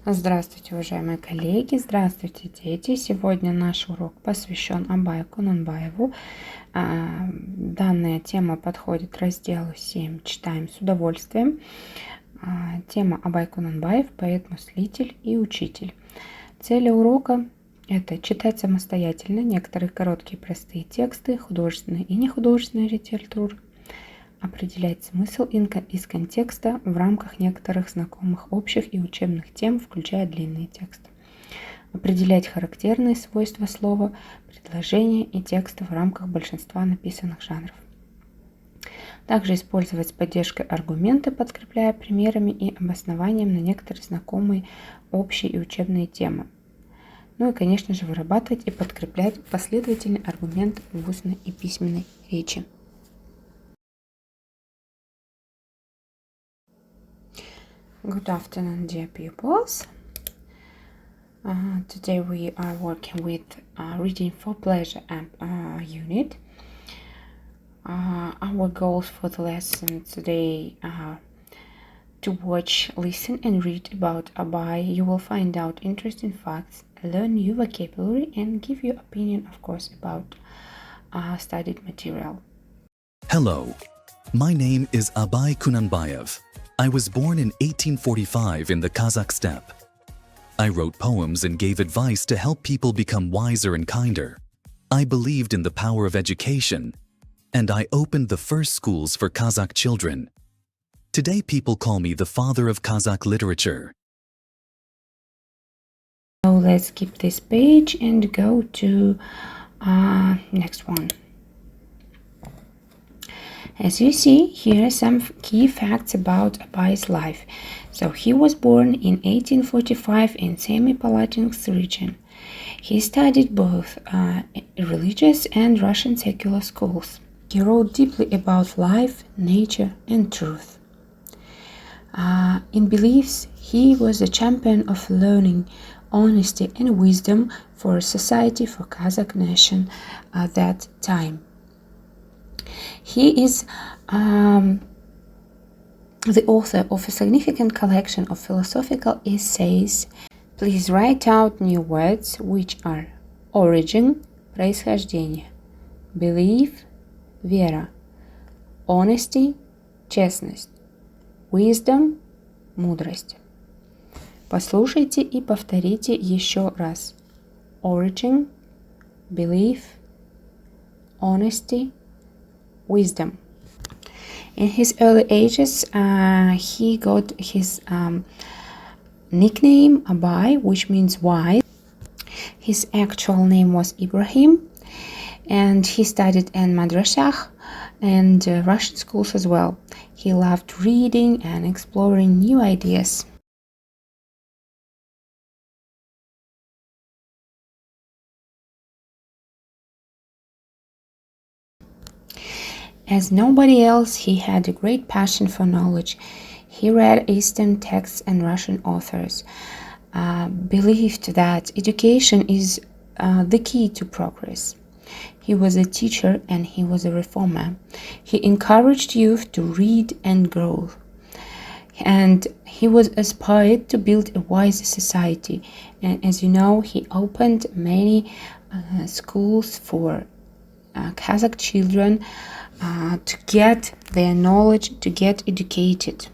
Здравствуйте, уважаемые коллеги, здравствуйте, дети! Сегодня наш урок посвящен Абаю Кунанбаеву. Данная тема подходит разделу 7 «Читаем с удовольствием». Тема Абай Кунанбаев, поэт-мыслитель и учитель. Цели урока – это читать самостоятельно некоторые короткие простые тексты, художественной и нехудожественной литературы, определять смысл из контекста в рамках некоторых знакомых общих и учебных тем, включая длинные тексты. Определять характерные свойства слова, предложения и текста в рамках большинства написанных жанров. Также использовать с поддержкой аргументы, подкрепляя примерами и обоснованием на некоторые знакомые общие и учебные темы. Ну и, конечно же, вырабатывать и подкреплять последовательный аргумент в устной и письменной речи. Good afternoon, dear pupils. Today we are working with reading for pleasure unit. Our goals for the lesson today are to watch, listen and read about Abai. You will find out interesting facts, learn new vocabulary and give your opinion, of course, about studied material. Hello, my name is Abai Kunanbayev. I was born in 1845 in the Kazakh steppe. I wrote poems and gave advice to help people become wiser and kinder. I believed in the power of education, and I opened the first schools for Kazakh children. Today people call me the father of Kazakh literature. So let's skip this page and go to next one. As you see, here are some key facts about Abai's life. So he was born in 1845 in Semipalatinsk region. He studied both religious and Russian secular schools. He wrote deeply about life, nature and truth. In beliefs, he was a champion of learning, honesty and wisdom for a society for Kazakh Nation at that time. He is the author of a significant collection of philosophical essays. Please write out new words which are origin, происхождение, belief, вера, honesty, честность, wisdom, мудрость. Послушайте и повторите еще раз. Origin, belief, honesty, wisdom. In his early ages, he got his nickname Abai, which means wise. His actual name was Ibrahim, and he studied in madrasah and Russian schools as well. He loved reading and exploring new ideas. As nobody else, he had a great passion for knowledge. He read Eastern texts and Russian authors, believed that education is the key to progress. He was a teacher and he was a reformer. He encouraged youth to read and grow. And he was aspired to build a wiser society. And as you know, he opened many schools for Kazakh children to get their knowledge, to get educated.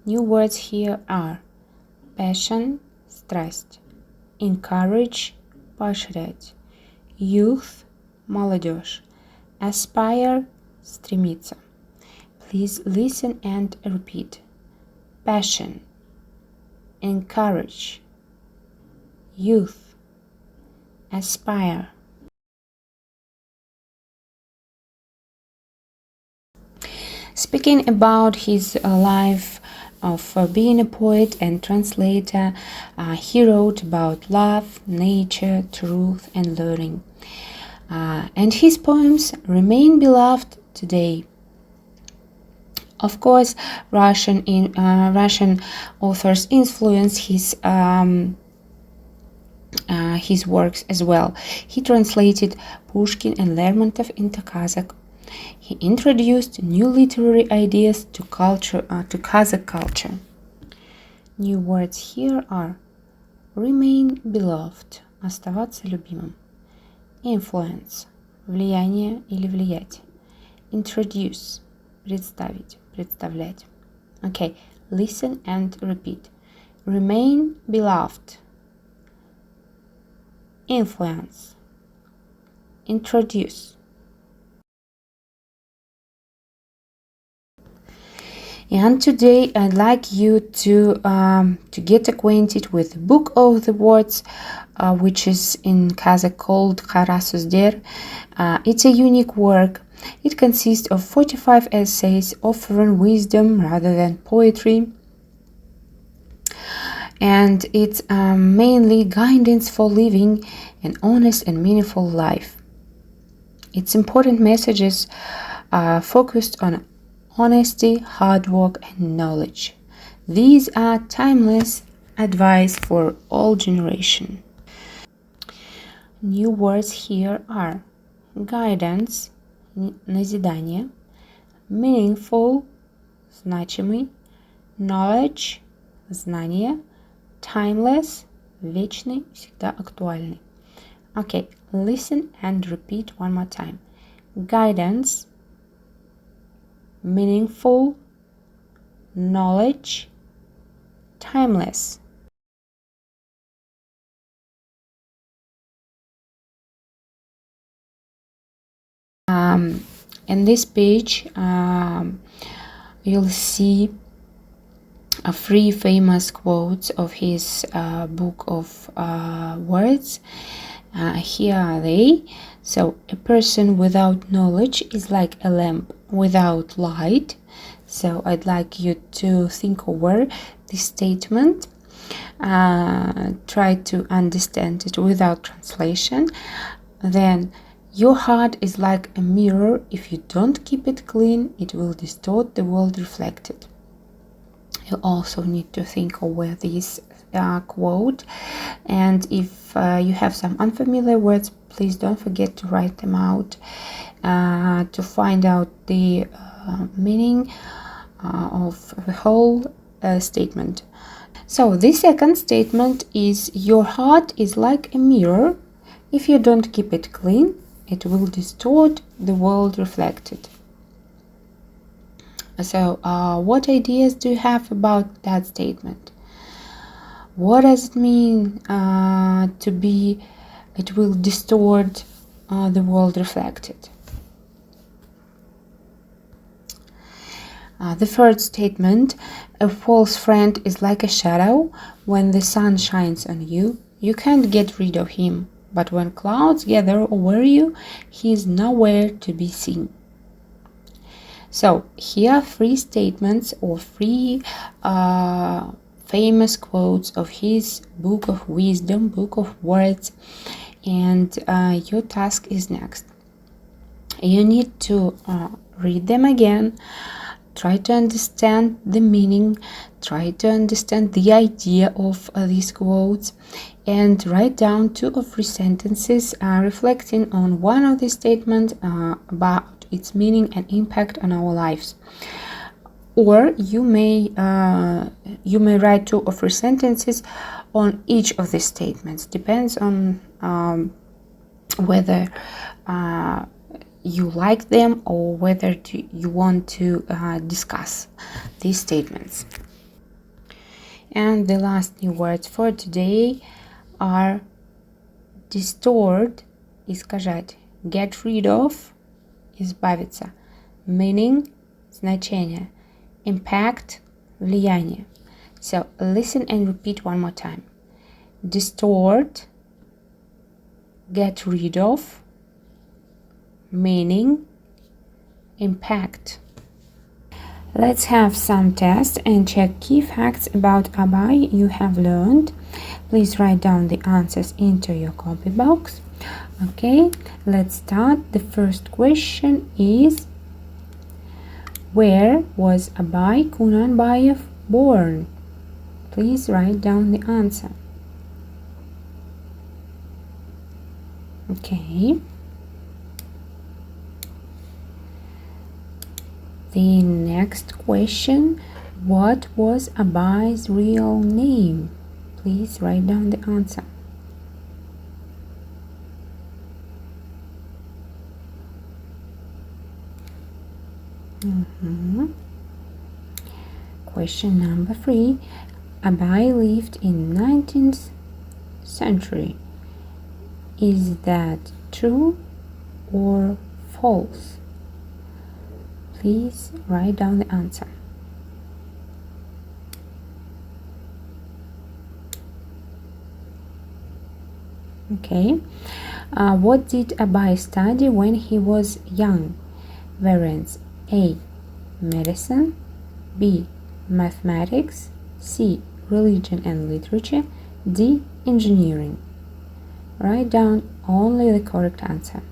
New words here are passion, страсть, encourage, поощрять, youth, молодежь, aspire, стремиться. Please listen and repeat. Passion, encourage, youth, aspire. Speaking about his life of being a poet and translator, he wrote about love, nature, truth and learning. And his poems remain beloved today. Of course, Russian authors influence his works as well. He translated Pushkin and Lermontov into Kazakh. He introduced new literary ideas to Kazakh culture. New words here are remain beloved, оставаться любимым. Influence, влияние или влиять. Introduce, представить, представлять. Okay, listen and repeat. Remain beloved. Influence. Introduce. And today I'd like you to get acquainted with the book of the words, which is in Kazakh called Kara Suzder. It's a unique work. It consists of 45 essays offering wisdom rather than poetry. And it's mainly guidance for living an honest and meaningful life. Its important messages are focused on honesty, hard work, and knowledge. These are timeless advice for all generations. New words here are guidance, назидание, meaningful, значимый, knowledge, знание, timeless, вечный, всегда актуальный. Okay, listen and repeat one more time. Guidance, meaningful, knowledge, timeless. In this page, you'll see three famous quotes of his book of words. Here are they. So, a person without knowledge is like a lamp without light. So, I'd like you to think over this statement. Try to understand it without translation. Then, your heart is like a mirror. If you don't keep it clean, it will distort the world reflected. You also need to think over this quote, and if you have some unfamiliar words, please don't forget to write them out to find out the meaning of the whole statement. So the second statement is your heart is like a mirror. If you don't keep it clean, it will distort the world reflected. So, what ideas do you have about that statement? What does it mean to be, it will distort the world reflected? The third statement, a false friend is like a shadow. When the sun shines on you, you can't get rid of him. But when clouds gather over you, he is nowhere to be seen. So here are three statements or three famous quotes of his book of wisdom, book of words, and your task is next. You need to read them again, try to understand the meaning, try to understand the idea of these quotes, and write down 2 or 3 sentences reflecting on one of the statements about its meaning and impact on our lives. Or you may write 2 or 3 sentences on each of these statements. Depends on whether you like them or whether you want to discuss these statements. And the last new words for today are distort, искажать, get rid of, избавиться, meaning, значение, impact, влияние. So listen and repeat one more time. Distort, get rid of, meaning, impact. Let's have some tests and check key facts about Abai you have learned. Please write down the answers into your copy box. Okay, let's start. The first question is, where was Abai Kunanbayev born? Please write down the answer. Okay. The next question, What was Abai's real name? Please write down the answer. Question number 3. Abai lived in 19th century. Is that true or false? Please write down the answer. Okay. What did Abai study when he was young? Variants: A. Medicine, B. Mathematics, C. Religion and literature, D. Engineering. Write down only the correct answer.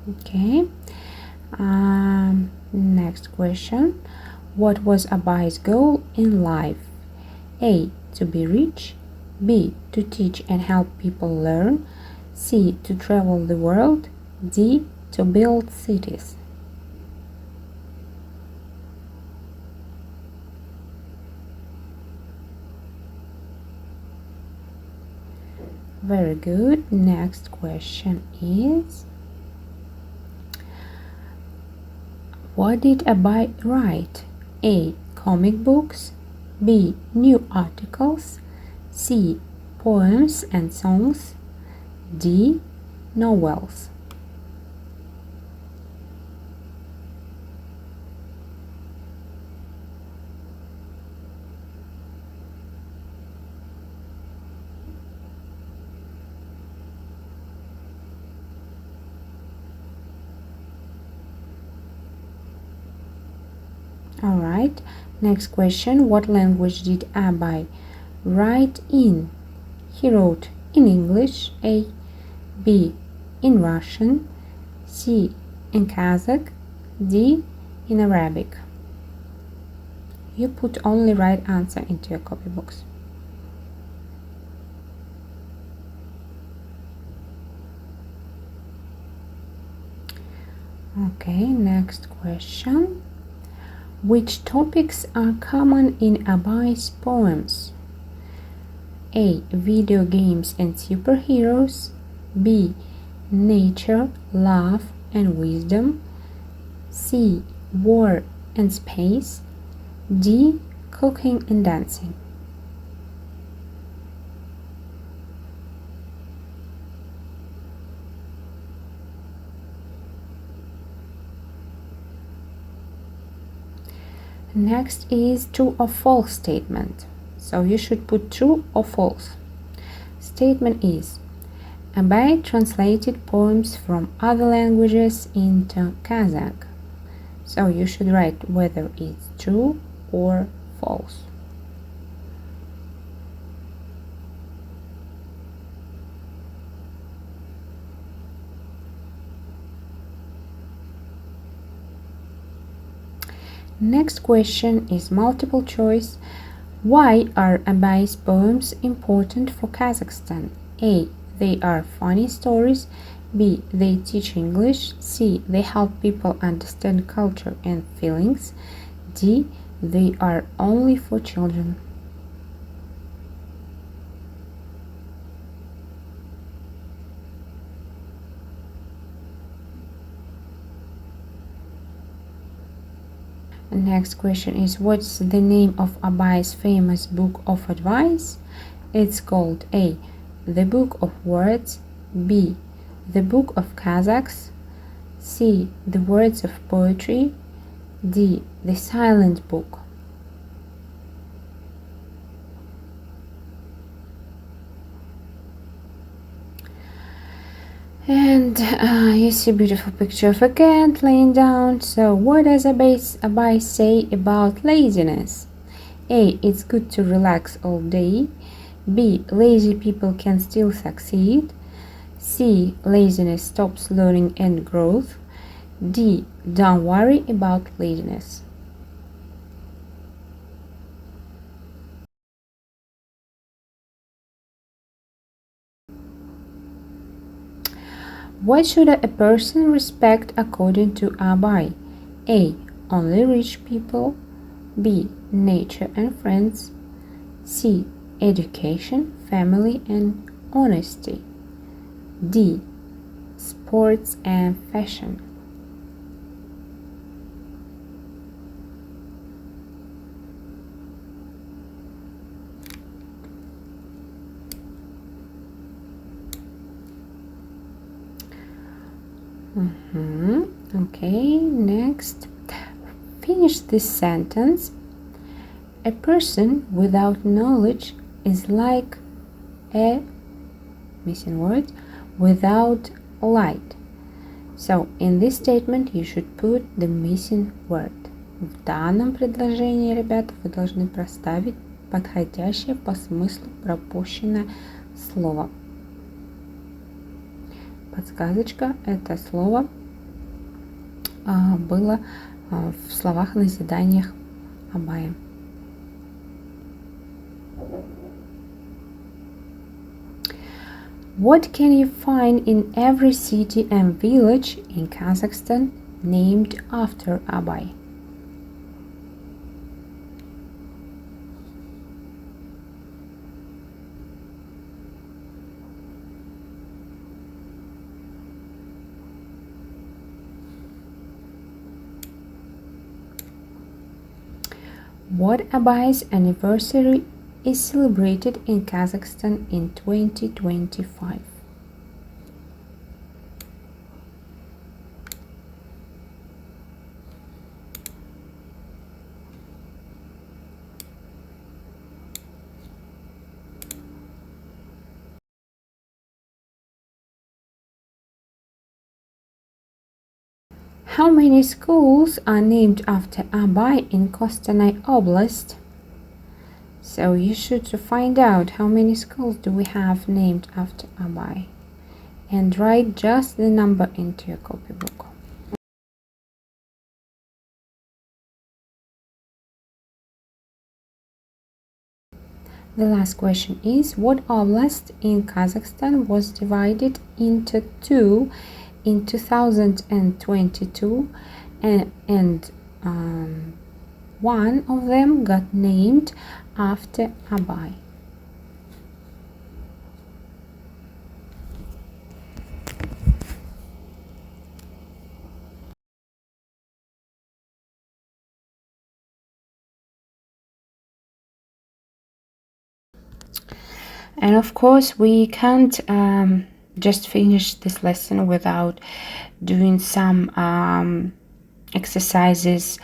Okay. Next question. What was Abai's goal in life? A. To be rich, B. To teach and help people learn, C. To travel the world, D. To build cities. Very good. Next question is, what did Abai write? A. Comic books, B. New articles, C. Poems and songs, D. Novels. Alright, next question. What language did Abai write in? He wrote in English, A. B. In Russian, C. In Kazakh, D. In Arabic. You put only right answer into your copy box. Okay, next question. Which topics are common in Abai's poems? A. Video games and superheroes, B. Nature, love and wisdom, C. War and space, D. Cooking and dancing. Next is true or false statement. So you should put true or false. Statement is, Abai translated poems from other languages into Kazakh. So you should write whether it's true or false. Next question is multiple choice. Why are Abai's poems important for Kazakhstan? A. They are funny stories. B. They teach English. C. They help people understand culture and feelings. D. They are only for children. Next question is, what's the name of Abai's famous book of advice? It's called A. The Book of Words, B. The Book of Kazakhs, C. The Words of Poetry, D. The Silent Book. And you see a beautiful picture of a cat laying down. So what does Abai say about laziness? A. It's good to relax all day. B. Lazy people can still succeed. C. Laziness stops learning and growth. D. Don't worry about laziness. What should a person respect according to Abai? A. Only rich people. B. Nature and friends. C. Education, family, and honesty. D. Sports and fashion. Okay, next. Finish this sentence. A person without knowledge is like a missing word without light. So, in this statement you should put the missing word. В данном предложении, ребята, вы должны проставить подходящее по смыслу пропущенное слово. Подсказочка, это слово было в словах-назиданиях Абая. What can you find in every city and village in Kazakhstan named after Abai? What Abai's anniversary is celebrated in Kazakhstan in 2025? How many schools are named after Abai in Kostanay Oblast? So you should find out how many schools do we have named after Abai and write just the number into your copybook. The last question is, what oblast in Kazakhstan was divided into two in 2022 and one of them got named after Abai? And of course, we can't just finish this lesson without doing some exercises,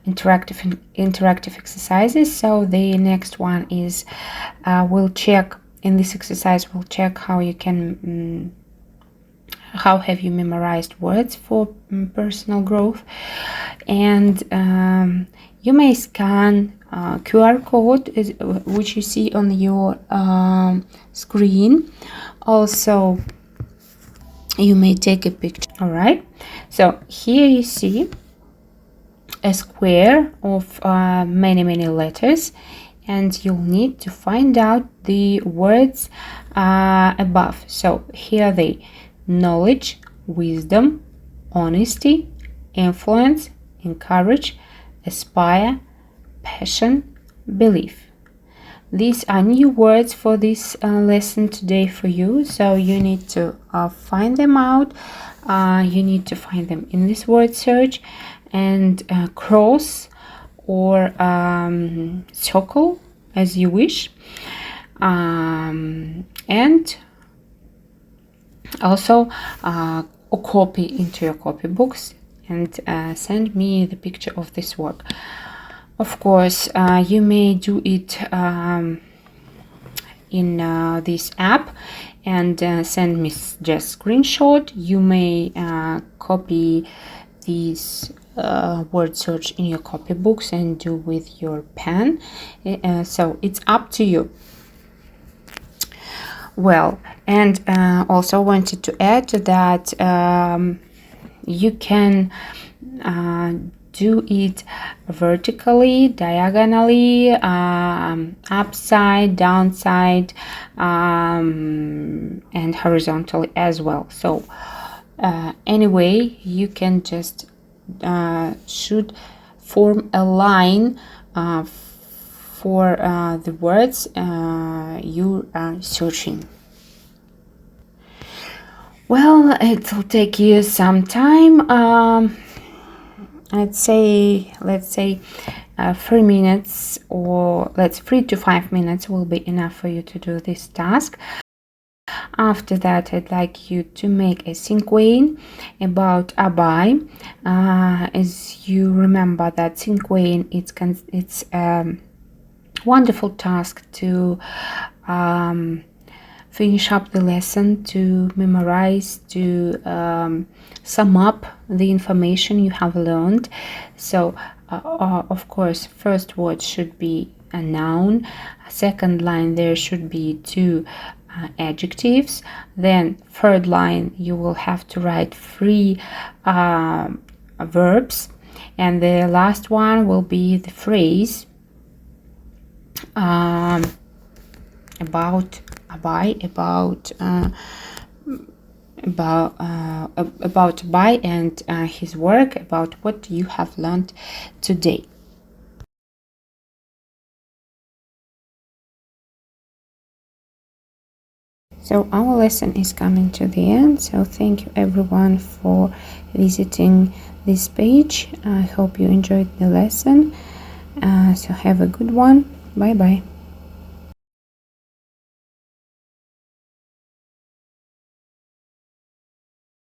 interactive exercises. So the next one is we'll check in this exercise. We'll check how you can how have you memorized words for personal growth, and you may scan QR code which you see on your screen. Also, you may take a picture. All right, so here you see a square of many letters, and you'll need to find out the words above. So here are they: knowledge, wisdom, honesty, influence, encourage, aspire, passion, belief. These are new words for this lesson today for you, so you need to find them out. You need to find them in this word search and cross or circle as you wish, and also copy into your copybooks and send me the picture of this work. Of course, you may do it in this app and send me just screenshot. You may copy these word search in your copybooks and do with your pen. So it's up to you. Well, and also wanted to add to that you can do it vertically, diagonally, upside, downside, and horizontally as well. So Anyway, you can just should form a line for the words you are searching. Well, it'll take you some time. Let's say 3 minutes, or 3 to 5 minutes will be enough for you to do this task. After that, I'd like you to make a cinquain about Abai. As you remember that cinquain, it's a wonderful task to finish up the lesson, to memorize, to sum up the information you have learned. So of course, first word should be a noun. Second line, there should be 2 adjectives. Then third line, you will have to write 3 verbs, and the last one will be the phrase about Abai, about Abai and his work, about what you have learned today. So our lesson is coming to the end. So thank you everyone for visiting this page. I hope you enjoyed the lesson. So have a good one. Bye bye.